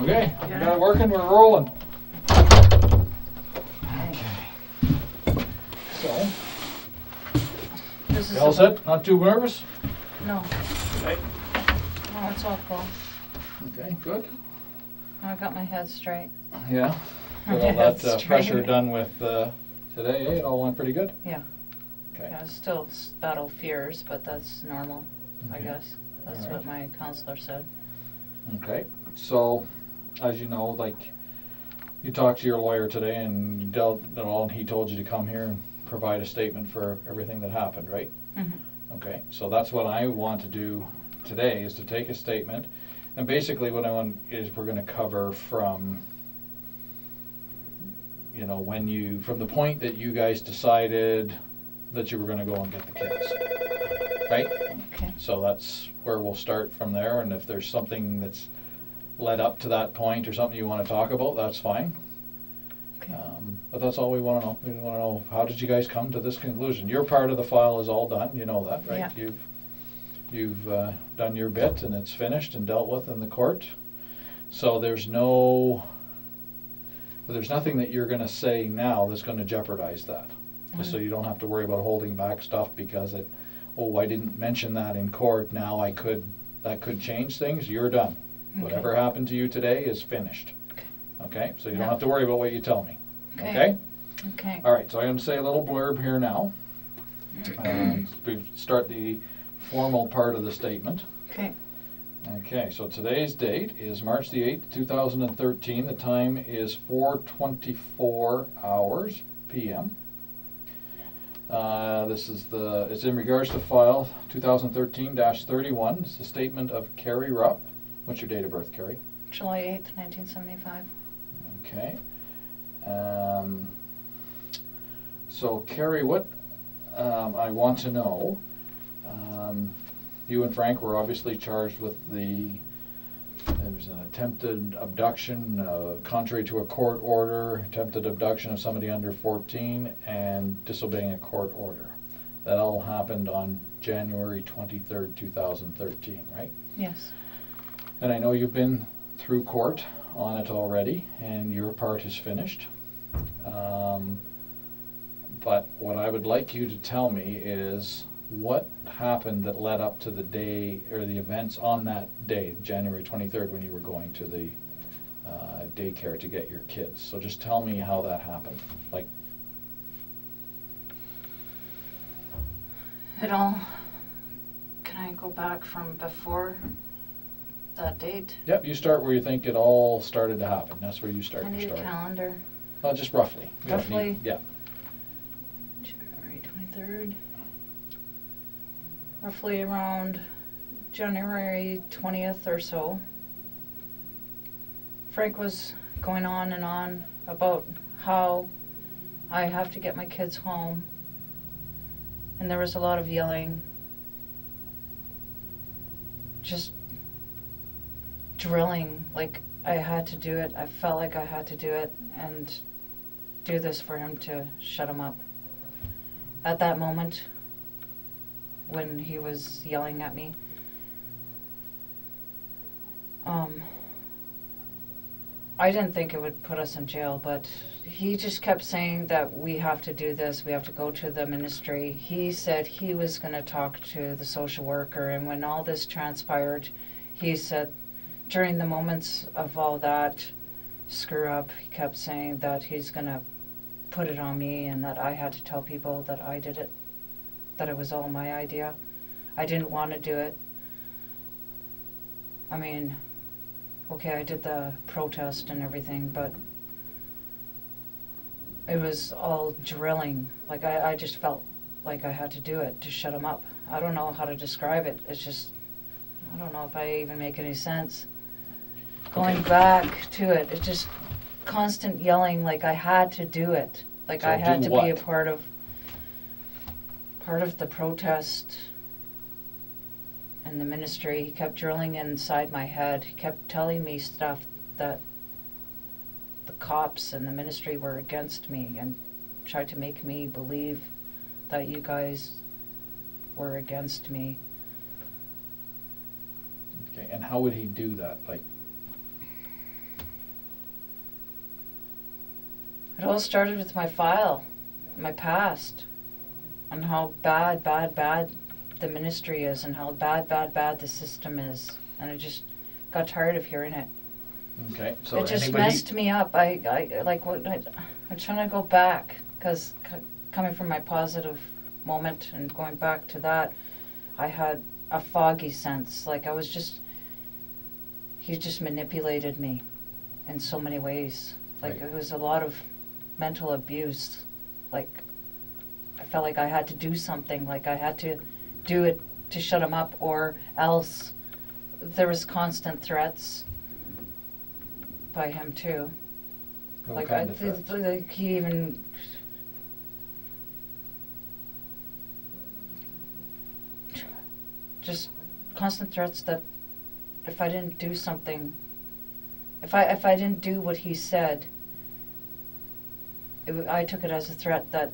Okay, we got it working, we're rolling. Okay. So, This is you all set? Not too nervous? No. Okay. No, it's all cool. Okay, good. I got my head straight. Yeah. Got all that pressure done with today, eh? It all went pretty good? Yeah. Okay. Yeah, still battle fears, but that's normal, I guess. That's All right. what my counselor said. Okay. So, as you know, like, you talked to your lawyer today and you dealt it all, and he told you to come here and provide a statement for everything that happened, right? Mm-hmm. Okay, so that's what I want to do today, is to take a statement, and basically what I want is we're going to cover from, you know, from the point that you guys decided that you were going to go and get the kids, right? Okay. So that's where we'll start from there, and if there's something that's led up to that point or something you want to talk about, that's fine. Okay. But that's all we want to know. We want to know, how did you guys come to this conclusion? Your part of the file is all done, you know that, right? Yeah. You've done your bit and it's finished and dealt with in the court. So there's nothing that you're going to say now that's going to jeopardize that. Just so you don't have to worry about holding back stuff because I didn't mention that in court, now that could change things. You're done. Okay. Whatever happened to you today is finished. Okay, so you don't have to worry about what you tell me. Okay? Okay. All right, so I'm going to say a little blurb here now. We start the formal part of the statement. Okay. Okay, so today's date is March the 8th, 2013. The time is 4:24 hours p.m. It's in regards to file 2013-31. It's the statement of Carrie Rupf. What's your date of birth, Carrie? July 8th, 1975. Okay. So, Carrie, what I want to know, you and Frank were obviously charged with there was an attempted abduction, contrary to a court order, attempted abduction of somebody under 14, and disobeying a court order. That all happened on January 23rd, 2013, right? Yes. And I know you've been through court on it already, and your part is finished. But what I would like you to tell me is what happened that led up to the day, or the events on that day, January 23rd, when you were going to the daycare to get your kids. So just tell me how that happened. Like, can I go back from before that date? Yep, you start where you think it all started to happen. That's where you start. I need a calendar. Well, just roughly. Roughly? Yeah. January 23rd. Roughly around January 20th or so. Frank was going on and on about how I have to get my kids home. And there was a lot of yelling. Just drilling, like I had to do it. I felt like I had to do it and do this for him to shut him up. At that moment, when he was yelling at me, I didn't think it would put us in jail, but he just kept saying that we have to do this, we have to go to the ministry. He said he was going to talk to the social worker, and when all this transpired, he said during the moments of all that screw up, he kept saying that he's going to put it on me and that I had to tell people that I did it, that it was all my idea. I didn't want to do it. I mean, okay, I did the protest and everything, but it was all drilling. Like, I just felt like I had to do it to shut him up. I don't know how to describe it. It's just, I don't know if I even make any sense. Going back to it, it's just constant yelling like I had to do it. Like, I had to be a part of the protest and the ministry. He kept drilling inside my head. He kept telling me stuff that the cops and the ministry were against me and tried to make me believe that you guys were against me. Okay, and how would he do that? Like, it all started with my file, my past, and how bad the ministry is, and how bad the system is. And I just got tired of hearing it. okay, so It just anybody, messed me up. I'm trying to go back, because coming from my positive moment and going back to that, I had a foggy sense. Like he just manipulated me in so many ways. Like Right. it was a lot of mental abuse. Like I felt like I had to do something, like I had to do it to shut him up, or else. There was constant threats by him too. what kind of threats? Like he even just constant threats that if I didn't do something, if I didn't do what he said, I took it as a threat, that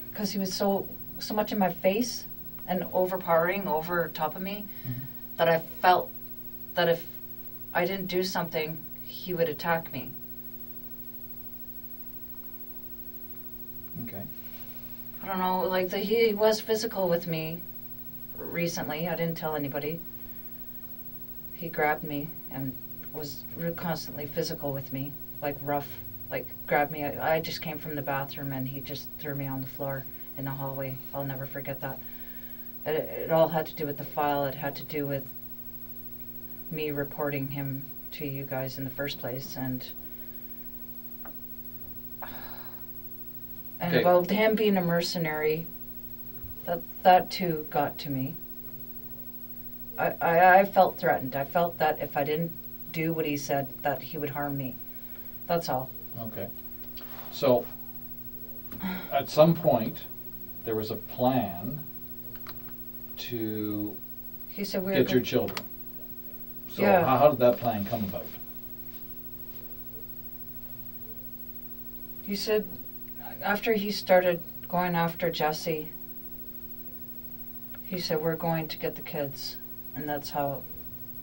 because he was so much in my face and overpowering over top of me, that I felt that if I didn't do something, he would attack me. Okay. I don't know, like he was physical with me recently. I didn't tell anybody. He grabbed me and was constantly physical with me, like rough, like grabbed me. I just came from the bathroom and he just threw me on the floor in the hallway. I'll never forget that. It all had to do with the file. It had to do with me reporting him to you guys in the first place, and Okay. about him being a mercenary. That too got to me. I felt threatened. I felt that if I didn't do what he said, that he would harm me. That's all. Okay. So, at some point, there was a plan to He said we were get your children. So Yeah. how did that plan come about? He said after he started going after Jesse, he said we're going to get the kids, and that's how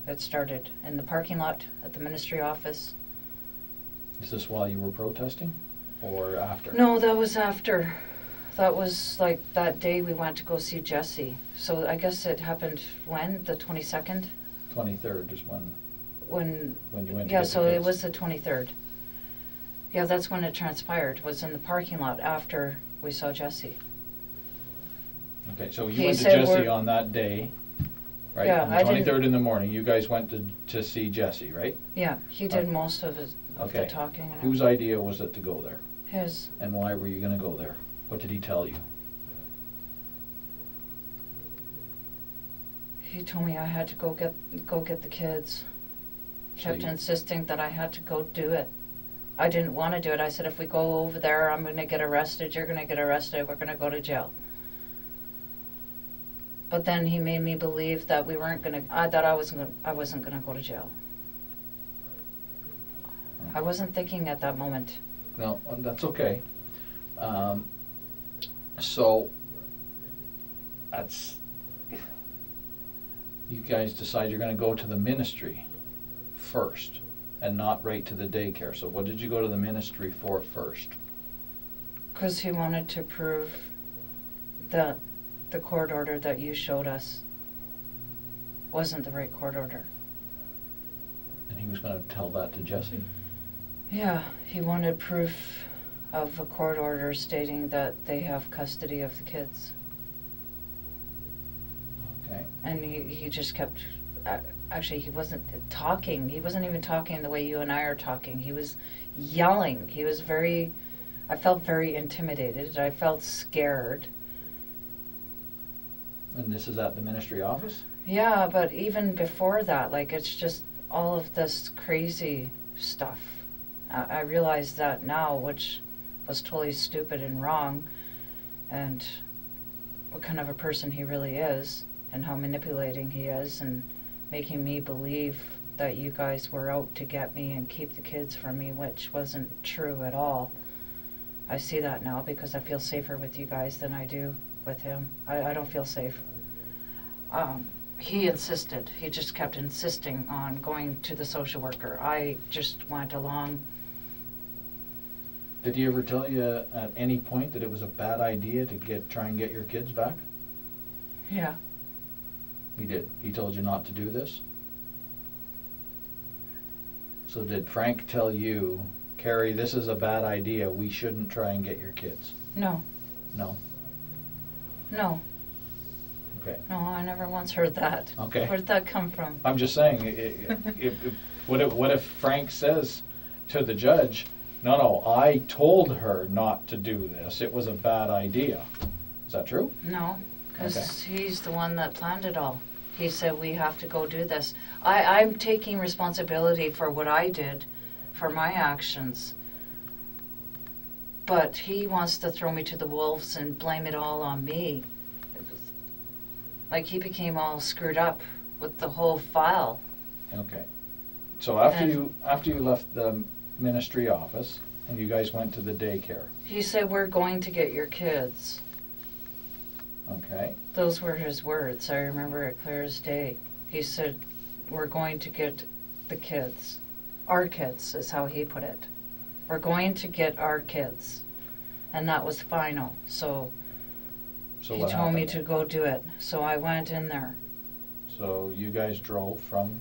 it started, in the parking lot at the ministry office. Is this while you were protesting or after? No, that was after. That was like that day we went to go see Jesse. So I guess it happened when? The 22nd? 23rd is when When you went to yeah, get so the it kids. was the 23rd. Yeah, that's when it transpired, was in the parking lot after we saw Jesse. Okay, so you He went to said Jesse we're- on that day, right? Yeah, On the I didn't- 23rd in the morning, you guys went to see Jesse, right? Yeah, he did most of the Okay. talking. And Whose idea was it to go there? his. And why were you going to go there? What did he tell you? He told me I had to go get the kids. So Kept you- insisting that I had to go do it. I didn't want to do it. I said, if we go over there, I'm going to get arrested. You're going to get arrested. We're going to go to jail. But then he made me believe that we weren't going to. That I wasn't going to go to jail. I wasn't thinking at that moment. No, that's okay. So, that's, you guys decide you're going to go to the ministry first and not right to the daycare. So what did you go to the ministry for first? Because he wanted to prove that the court order that you showed us wasn't the right court order. And he was going to tell that to Jesse? Yeah, he wanted proof of a court order stating that they have custody of the kids. Okay. And he just kept, actually he wasn't talking. He wasn't even talking the way you and I are talking. He was yelling. He was I felt very intimidated. I felt scared. And this is at the ministry office? Yeah, but even before that, like, it's just all of this crazy stuff. I realize that now, which was totally stupid and wrong, and what kind of a person he really is, and how manipulating he is, and making me believe that you guys were out to get me and keep the kids from me, which wasn't true at all. I see that now because I feel safer with you guys than I do with him. I don't feel safe. He insisted. He just kept insisting on going to the social worker. I just went along. Did he ever tell you at any point that it was a bad idea to try and get your kids back? Yeah. He did. He told you not to do this? So did Frank tell you, Carrie, this is a bad idea, we shouldn't try and get your kids? No. No? No. Okay. No, I never once heard that. Okay. Where did that come from? I'm just saying, what if Frank says to the judge, no, I told her not to do this, it was a bad idea. Is that true? No, because Okay. he's the one that planned it all. He said we have to go do this. I'm taking responsibility for what I did, for my actions. But he wants to throw me to the wolves and blame it all on me. Like he became all screwed up with the whole file. Okay. So after you left the ministry office and you guys went to the daycare. He said, we're going to get your kids. Okay. Those were his words. I remember it clear as day. He said, we're going to get the kids. Our kids is how he put it. We're going to get our kids. And that was final. So he what told me happened? to go do it. So I went in there. So you guys drove from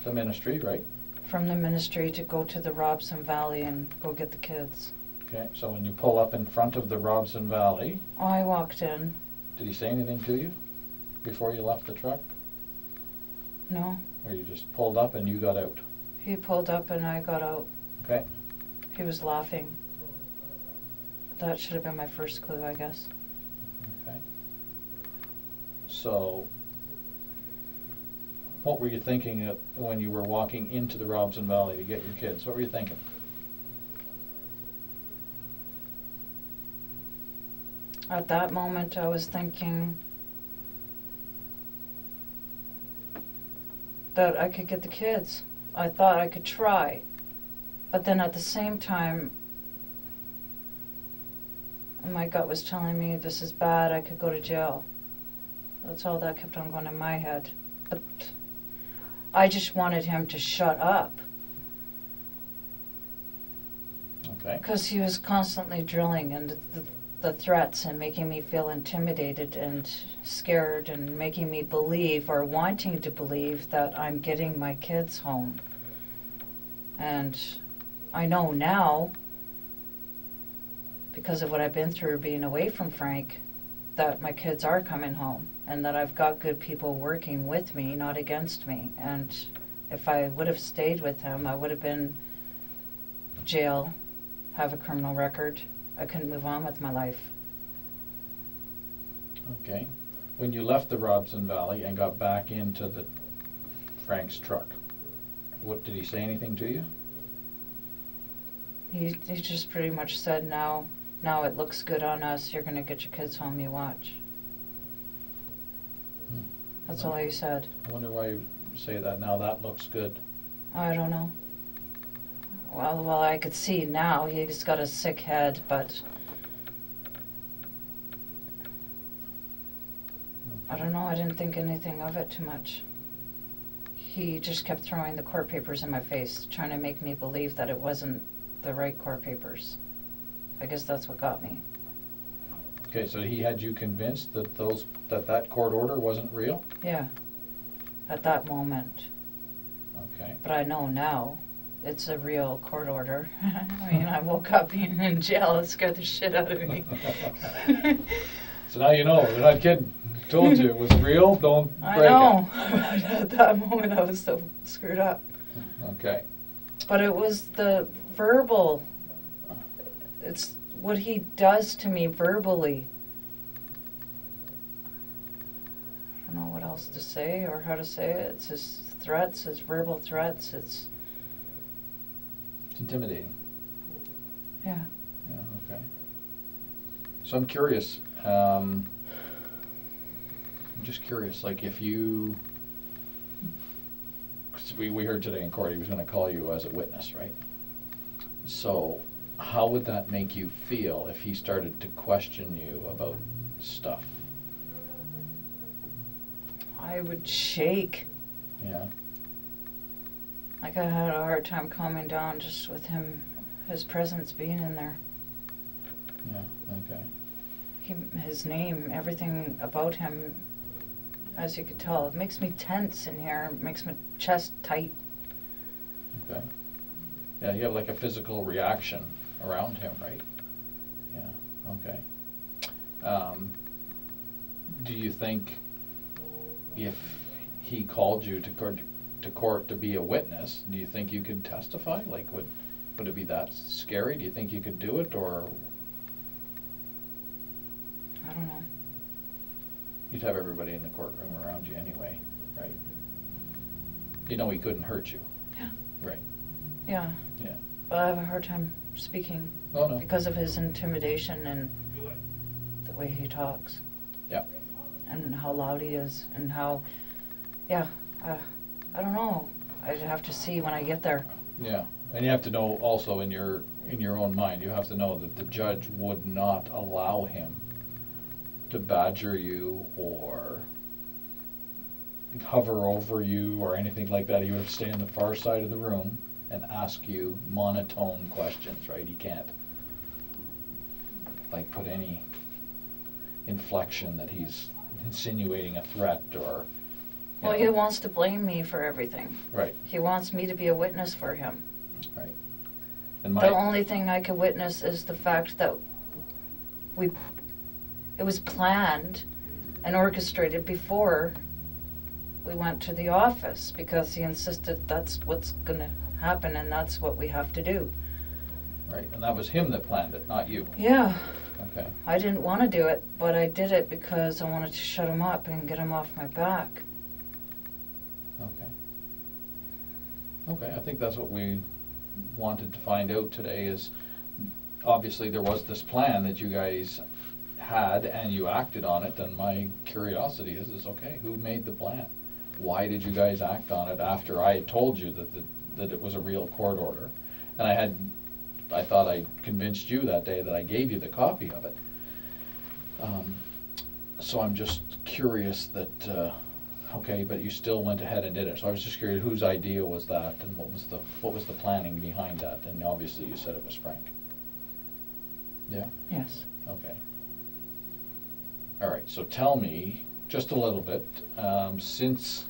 the ministry, right? From the ministry to go to the Robson Valley and go get the kids. Okay, so when you pull up in front of the Robson Valley, I walked in. did he say anything to you before you left the truck? No. Or you just pulled up and you got out? He pulled up and I got out. Okay. He was laughing. That should have been my first clue, I guess. Okay. So, what were you thinking when you were walking into the Robson Valley to get your kids? What were you thinking? At that moment, I was thinking that I could get the kids. I thought I could try. But then at the same time, my gut was telling me this is bad, I could go to jail. That's all that kept on going in my head. But I just wanted him to shut up. Okay. Because he was constantly drilling and the threats and making me feel intimidated and scared and making me believe or wanting to believe that I'm getting my kids home. And I know now, because of what I've been through being away from Frank, that my kids are coming home and that I've got good people working with me, not against me. And if I would have stayed with him, I would have been jail, have a criminal record. I couldn't move on with my life. Okay. When you left the Robson Valley and got back into Frank's truck, what did he say anything to you? He just pretty much said, now it looks good on us, you're going to get your kids home, you watch. That's all he said. I wonder why you say that now. That looks good. I don't know. Well, I could see now. He's got a sick head, but I don't know. I didn't think anything of it too much. He just kept throwing the court papers in my face, trying to make me believe that it wasn't the right court papers. I guess that's what got me. Okay, so he had you convinced that that court order wasn't real? Yeah, at that moment. Okay. But I know now it's a real court order. I mean, I woke up being in jail. It scared the shit out of me. So now you know. You're not kidding. Told you it was real. Don't break it. I know. At that moment, I was so screwed up. Okay. But it was the verbal. It's what he does to me verbally. I don't know what else to say or how to say it. It's his threats, his verbal threats. It's intimidating. Yeah. Yeah, okay. So I'm curious. I'm just curious, like if you... we heard today in court he was gonna call you as a witness, right? So how would that make you feel if he started to question you about stuff? I would shake. Yeah, Like I had a hard time calming down just with him, his presence being in there. yeah, okay. His name, everything about him, as you could tell, it makes me tense in here. It makes my chest tight. Okay. Yeah, you have like a physical reaction around him, right? Yeah, okay. Do you think if he called you to court to be a witness, do you think you could testify? Like, would it be that scary? Do you think you could do it, or I don't know. you'd have everybody in the courtroom around you anyway, right? You know he couldn't hurt you. Yeah. Right. Yeah. Yeah. But I have a hard time speaking Oh, no. because of his intimidation and the way he talks. Yeah. And how loud he is and how, yeah, I don't know. I'd have to see when I get there. Yeah, and you have to know also in your own mind, you have to know that the judge would not allow him to badger you or hover over you or anything like that. He would stay on the far side of the room and ask you monotone questions, right? He can't like put any inflection that he's insinuating a threat or Well, he wants to blame me for everything. Right. He wants me to be a witness for him. Right. And The only thing I could witness is the fact that it was planned and orchestrated before we went to the office because he insisted that's what's going to happen and that's what we have to do. Right, and that was him that planned it, not you. Yeah. Okay. I didn't want to do it, but I did it because I wanted to shut him up and get him off my back. Okay. Okay, I think that's what we wanted to find out today is obviously there was this plan that you guys had and you acted on it, and my curiosity is okay, who made the plan? Why did you guys act on it after I had told you that it was a real court order? And I thought I convinced you that day that I gave you the copy of it. So I'm just curious that okay, but you still went ahead and did it. So I was just curious whose idea was that and what was the planning behind that? And obviously you said it was Frank. Yeah? Yes. Okay. All right, so tell me just a little bit, since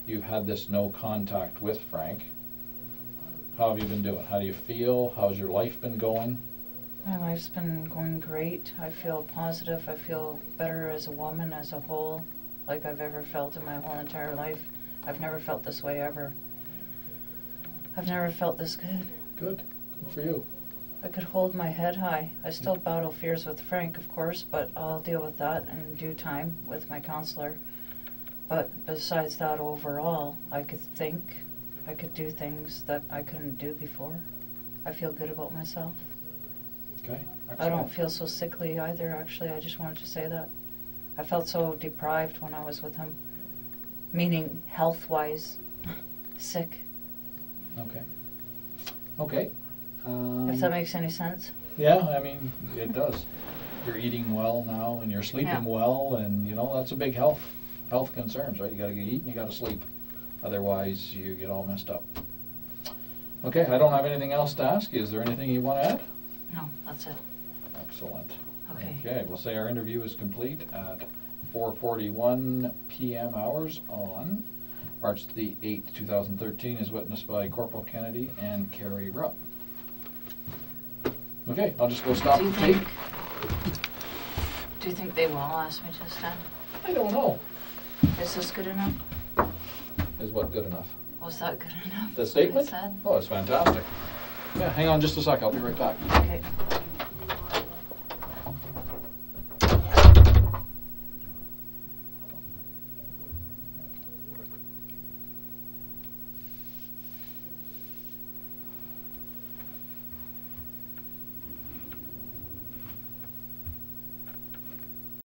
you've had this no contact with Frank, how have you been doing? How do you feel? How's your life been going? My life's been going great. I feel positive. I feel better as a woman as a whole, like I've ever felt in my whole entire life. I've never felt this way ever. I've never felt this good. Good. Good for you. I could hold my head high. I still battle fears with Frank, of course, but I'll deal with that in due time with my counselor. But besides that, overall, I could think, I could do things that I couldn't do before. I feel good about myself. Okay. Excellent. I don't feel so sickly either, actually. I just wanted to say that. I felt so deprived when I was with him, meaning health-wise, sick. Okay. Okay. If that makes any sense. Yeah, I mean, it does. You're eating well now and you're sleeping well, and you know, that's a big health concerns, right? You gotta eat and you gotta sleep. Otherwise, you get all messed up. Okay, I don't have anything else to ask you. Is there anything you want to add? No, that's it. Excellent. Okay. Okay, we'll say our interview is complete at 4:41 p.m. hours on March the 8th, 2013, as witnessed by Corporal Kennedy and Carrie Rupf. Okay, I'll just go stop the tape. Do you think they will ask me to stand? I don't know. Is this good enough? Is what good enough? Was that good enough? The statement? What I said? Oh, it's fantastic. Yeah, hang on just a sec. I'll be right back. Okay.